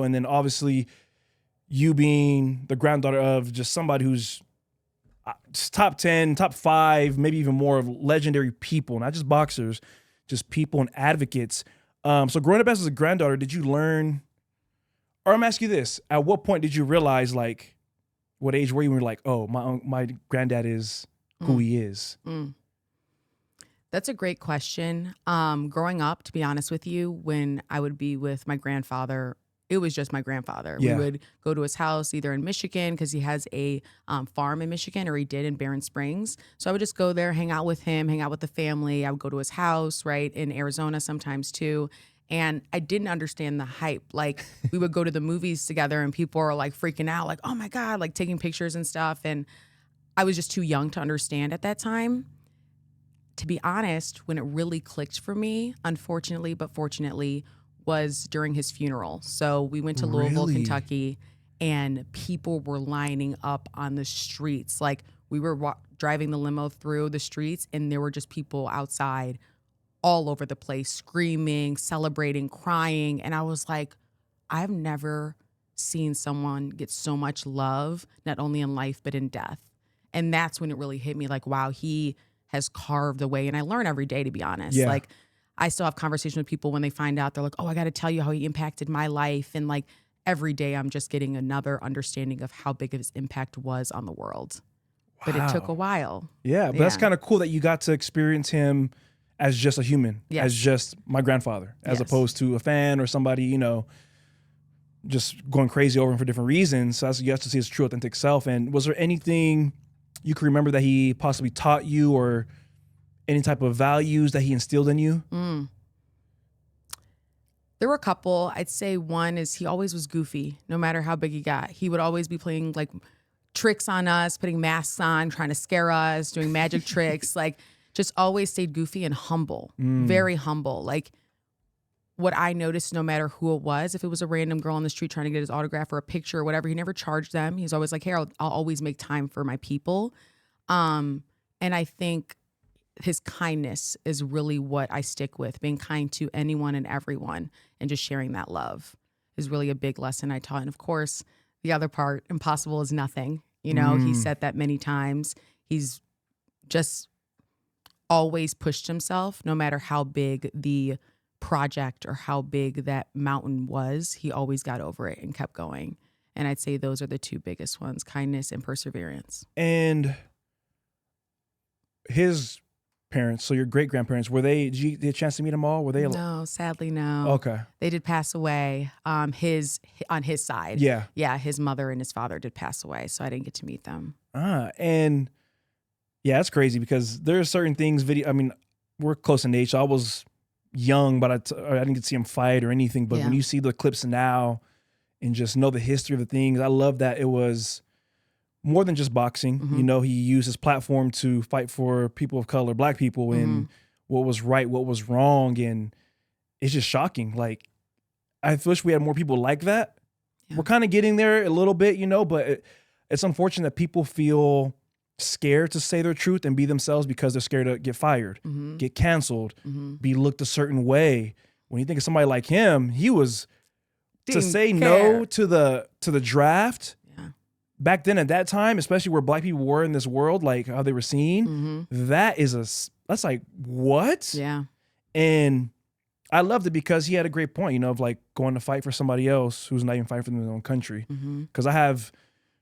And then obviously you being the granddaughter of just somebody who's just top 10, top 5, maybe even more of legendary people, not just boxers, just people and advocates. So growing up as a granddaughter, did you learn, or I'm asking you this, at what point did you realize, like, what age were you when you were like, oh, my granddad is who he is? That's a great question. Growing up, to be honest with you, when I would be with my grandfather, it was just my grandfather. Yeah. We would go to his house either in Michigan because he has a farm in Michigan, or he did in Barron Springs. So I would just go there, hang out with him, hang out with the family. I would go to his house, right, in Arizona sometimes too. And I didn't understand the hype. Like, we would go to the movies together and people are like freaking out, like, oh my God, like taking pictures and stuff. And I was just too young to understand at that time. To be honest, when it really clicked for me, unfortunately, but fortunately, was during his funeral. So we went to Louisville, Really? Kentucky, and people were lining up on the streets. Like, we were driving the limo through the streets, and there were just people outside all over the place, screaming, celebrating, crying. And I was like, I've never seen someone get so much love, not only in life, but in death. And that's when it really hit me, like, wow, he has carved away. And I learn every day, to be honest. Yeah. Like, I still have conversations with people when they find out, they're like, oh, I got to tell you how he impacted my life. And like, every day I'm just getting another understanding of how big of his impact was on the world. But it took a while. Yeah, but that's kind of cool that you got to experience him as just a human, Yes. as just my grandfather, as Yes. opposed to a fan or somebody, you know, just going crazy over him for different reasons. So that's, you have to see his true, authentic self. And was there anything you can remember that he possibly taught you, or any type of values that he instilled in you? There were a couple. I'd say one is he always was goofy, no matter how big he got. He would always be playing like tricks on us, putting masks on, trying to scare us, doing magic tricks. Like, just always stayed goofy and humble, very humble. Like, what I noticed, no matter who it was, if it was a random girl on the street trying to get his autograph or a picture or whatever, he never charged them. He's always like, hey, I'll always make time for my people. And I think his kindness is really what I stick with. Being kind to anyone and everyone and just sharing that love is really a big lesson I taught. And of course, the other part, impossible is nothing. You know, he said that many times. He's just always pushed himself, no matter how big the project or how big that mountain was. He always got over it and kept going. And I'd say those are the two biggest ones, kindness and perseverance. And his parents, so your great-grandparents, were they, did you get a chance to meet them all? Were they? No, sadly, no. Okay. They did pass away. On his side. Yeah. Yeah, his mother and his father did pass away, so I didn't get to meet them. And yeah, that's crazy because there are certain things, I mean, we're close in age, so I was young, but I didn't get to see him fight or anything. But when you see the clips now and just know the history of the things, I love that it was more than just boxing. You know, he used his platform to fight for people of color, black people, and what was right, what was wrong. And it's just shocking. Like, I wish we had more people like that. Yeah. We're kind of getting there a little bit, you know, but it's unfortunate that people feel scared to say their truth and be themselves because they're scared to get fired, get canceled, be looked a certain way. When you think of somebody like him, he was to say no to the draft. Back then at that time, especially where black people were in this world, like how they were seen, that's like, what? Yeah. And I loved it because he had a great point, you know, of like going to fight for somebody else who's not even fighting for their own country. Because I have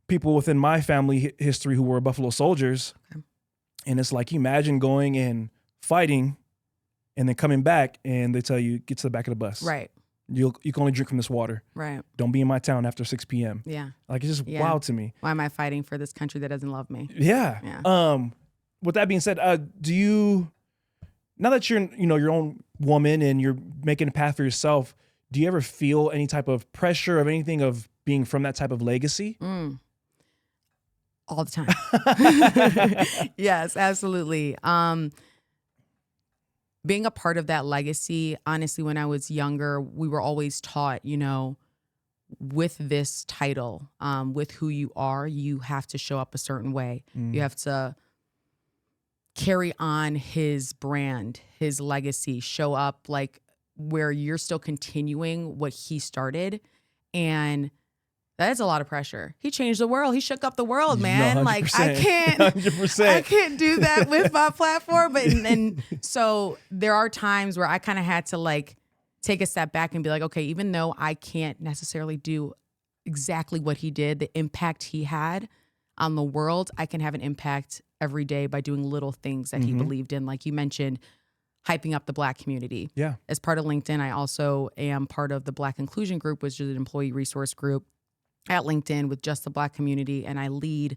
people within my family history who were Buffalo Soldiers. Okay. And it's like, imagine going and fighting and then coming back and they tell you, get to the back of the bus. Right. You can only drink from this water. Right. Don't be in my town after 6 p.m. Yeah. Like, it's just wild to me. Why am I fighting for this country that doesn't love me? Yeah. With that being said, do you, now that you're, you know, your own woman and you're making a path for yourself, do you ever feel any type of pressure of anything of being from that type of legacy? All the time. Yes, absolutely. Being a part of that legacy, honestly, when I was younger, we were always taught, you know, with this title, with who you are, you have to show up a certain way. You have to carry on his brand, his legacy, show up like where you're still continuing what he started. And that is a lot of pressure. He changed the world. He shook up the world, man. 100%, like I 100%. do that with my platform. But and so there are times where I kind of had to like take a step back and be like, okay, even though I can't necessarily do exactly what he did, the impact he had on the world, I can have an impact every day by doing little things that he believed in. Like you mentioned, hyping up the Black community. Yeah. As part of LinkedIn, I also am part of the Black Inclusion Group, which is an employee resource group at LinkedIn with just the Black community. And I lead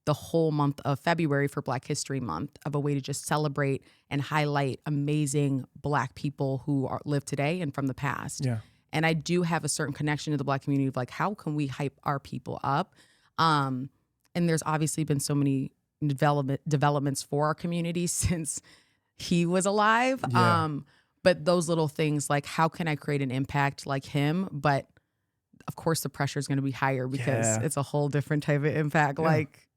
the whole month of February for Black History Month of a way to just celebrate and highlight amazing Black people who live today and from the past. Yeah. And I do have a certain connection to the Black community of like, how can we hype our people up? And there's obviously been so many developments for our community since he was alive. Yeah. But those little things like, how can I create an impact like him? But of course the pressure is going to be higher because it's a whole different type of impact, like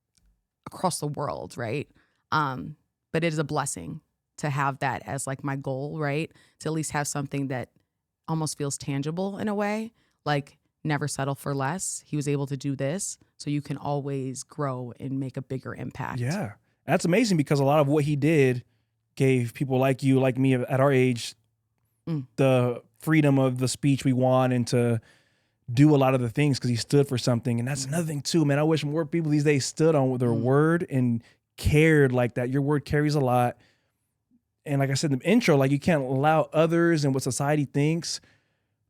across the world. Right. But it is a blessing to have that as like my goal, right? To at least have something that almost feels tangible in a way, like never settle for less. He was able to do this. So you can always grow and make a bigger impact. Yeah. That's amazing because a lot of what he did gave people like you, like me at our age, the freedom of the speech we want and to do a lot of the things because he stood for something. And that's another thing too, man. I wish more people these days stood on their word and cared like that. Your word carries a lot. And like I said in the intro, like you can't allow others and what society thinks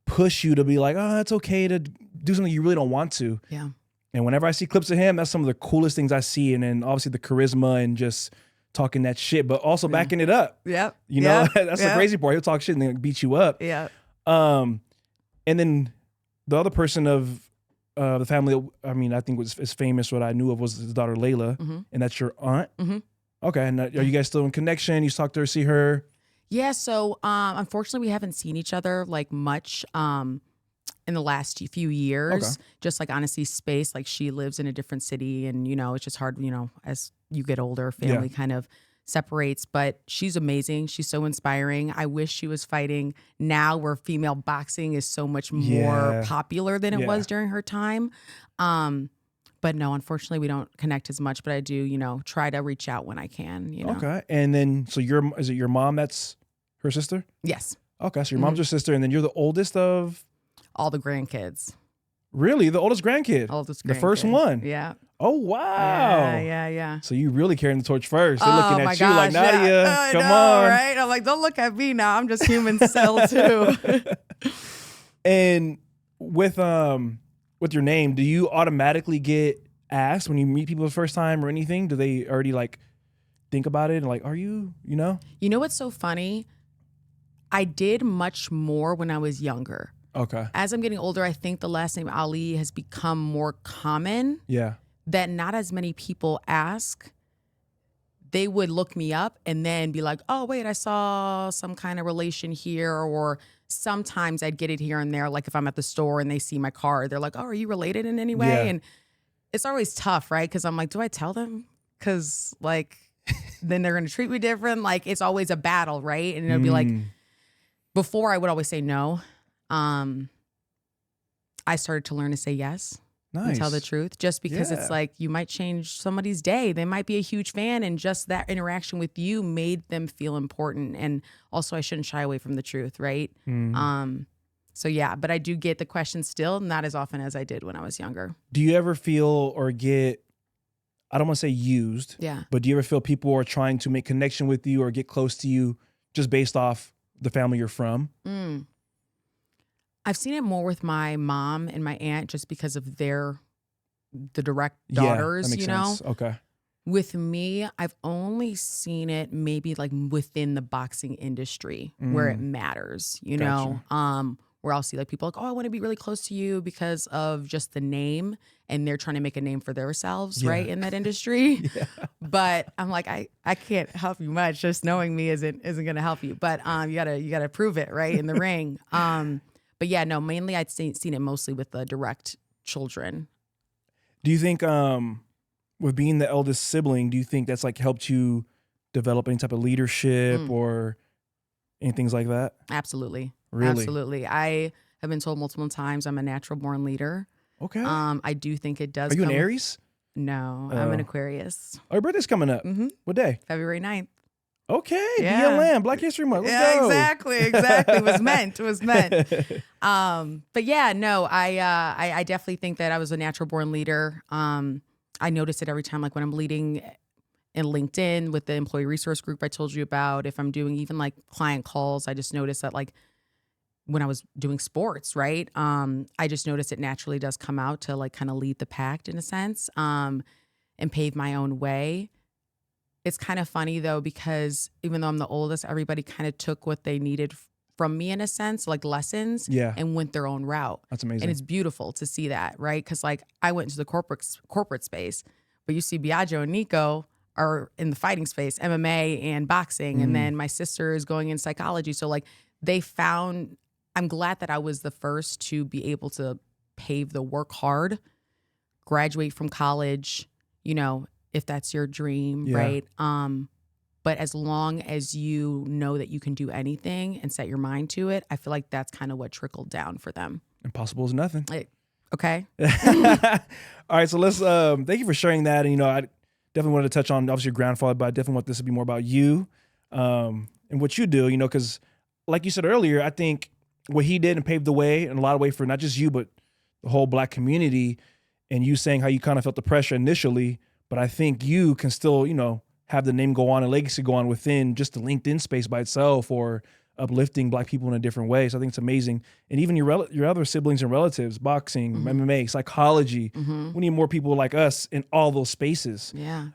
push you to be like, oh, it's okay to do something you really don't want to. Yeah. And whenever I see clips of him, that's some of the coolest things I see. And then obviously the charisma and just talking that shit, but also backing it up. Yep. You know, that's the crazy part. He'll talk shit and then beat you up. Yeah. And then the other person of the family, I mean, I think was famous, what I knew of was his daughter, Layla. And that's your aunt? Okay. And are you guys still in connection? You talk to her, see her? Yeah. So unfortunately, we haven't seen each other like much in the last few years. Just like honestly, space, like she lives in a different city and, you know, it's just hard, you know, as you get older, family kind of separates, but she's amazing. She's so inspiring. I wish she was fighting now where female boxing is so much more popular than it was during her time. But no, unfortunately we don't connect as much, but I do, you know, try to reach out when I can, you know. Okay. And then, so is it your mom that's her sister? Yes. Okay. So your mom's your sister and then you're the oldest of? All the grandkids. Really? The oldest grandkid? Oldest grandkid. The first one? Yeah. Oh, wow. Yeah. So you really carrying the torch first. They're looking at you like, Nadia, yeah. come on. Right? I'm like, don't look at me now. I'm just human cell too. And with your name, do you automatically get asked when you meet people the first time or anything? Do they already like think about it and like, are you, you know? You know what's so funny? I did much more when I was younger. Okay. As I'm getting older, I think the last name Ali has become more common. Yeah. That not as many people ask. They would look me up and then be like, oh, wait, I saw some kind of relation here. Or sometimes I'd get it here and there. Like if I'm at the store and they see my car, they're like, oh, are you related in any way? Yeah. And it's always tough, right? Because I'm like, do I tell them? Because like, then they're going to treat me different. Like it's always a battle, right? And it'll be like, before I would always say no. I started to learn to say yes. Nice. And tell the truth, just because it's like you might change somebody's day. They might be a huge fan and just that interaction with you made them feel important. And also I shouldn't shy away from the truth, right? So yeah, but I do get the question still, not as often as I did when I was younger. Do you ever feel or get, I don't want to say used, but do you ever feel people are trying to make connection with you or get close to you just based off the family you're from? I've seen it more with my mom and my aunt just because of the direct daughters, that makes sense. Okay. With me, I've only seen it maybe like within the boxing industry where it matters, you know, where I'll see like people like, oh, I want to be really close to you because of just the name and they're trying to make a name for themselves, right, in that industry. But I'm like, I can't help you much. Just knowing me isn't going to help you. But you gotta prove it, right, in the ring. But yeah, no, mainly I'd seen it mostly with the direct children. Do you think with being the eldest sibling, do you think that's like helped you develop any type of leadership or any things like that? Absolutely. Really? Absolutely. I I've been told multiple times I'm a natural born leader. Okay. I do think it does. Are you an Aries? No, I'm an Aquarius. Oh, your birthday's coming up. What day? February 9th. Okay, Yeah. BLM, Black History Month. Let's go. Exactly. It was meant. But yeah, no, I definitely think that I was a natural born leader. I notice it every time, like when I'm leading in LinkedIn with the employee resource group I told you about. If I'm doing even like client calls, I just notice that like when I was doing sports, right? I just noticed it naturally does come out to like kind of lead the pack in a sense, and pave my own way. It's kind of funny though, because even though I'm the oldest, everybody kind of took what they needed from me in a sense, like lessons, and went their own route. That's amazing. And it's beautiful to see that, right? Because like I went into the corporate space, but you see Biagio and Nico are in the fighting space, MMA and boxing. And then my sister is going in psychology. So like they found, I'm glad that I was the first to be able to pave the work hard, graduate from college, you know, if that's your dream, right? But as long as you know that you can do anything and set your mind to it, I feel like that's kind of what trickled down for them. Impossible is nothing. Okay. All right, so let's thank you for sharing that. And you know, I definitely wanted to touch on obviously your grandfather, but I definitely want this to be more about you and what you do, you know, because like you said earlier, I think what he did and paved the way in a lot of way for not just you, but the whole Black community, and you saying how you kind of felt the pressure initially, but I think you can still, you know, have the name go on and legacy go on within just the LinkedIn space by itself, or uplifting Black people in a different way. So I think it's amazing. And even your other siblings and relatives, boxing, MMA, psychology, we need more people like us in all those spaces. Yeah.